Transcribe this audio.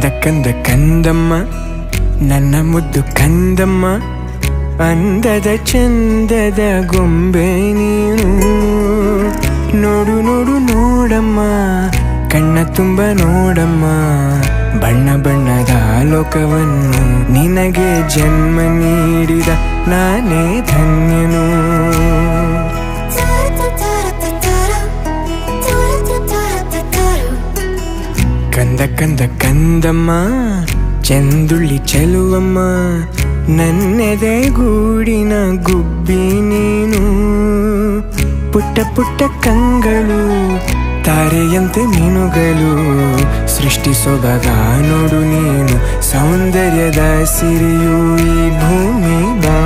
ಕಂದ ಕಂದ ಕಂದಮ್ಮ ನನ್ನ ಮುದ್ದು ಕಂದಮ್ಮ, ಅಂದದ ಚಂದದ ಗೊಂಬೆ ನೀನು. ನೋಡು ನೋಡು ನೋಡಮ್ಮ, ಕಣ್ಣ ತುಂಬ ನೋಡಮ್ಮ, ಬಣ್ಣ ಬಣ್ಣದ ಲೋಕವನ್ನು ನಿನಗೆ ಜನ್ಮ ನೀಡಿದ ನಾನೇ ಧನ್ಯನು. ಕಂದ ಕಂದ ಕಂದಮ್ಮ ಚಂದುಳ್ಳಿ ಚೆಲುವಮ್ಮ, ನನ್ನೆದೆ ಗೂಡಿನ ಗುಬ್ಬಿ ನೀನು. ಪುಟ್ಟ ಪುಟ್ಟ ಕಂಗಳು ತಾರೆಯಂತೆ ಮೀನುಗಳು, ಸೃಷ್ಟಿ ಸೊಬಗ ನೋಡು ನೀನು, ಸೌಂದರ್ಯದ ಸಿರಿಯು ಈ ಭೂಮಿ ಬಾ.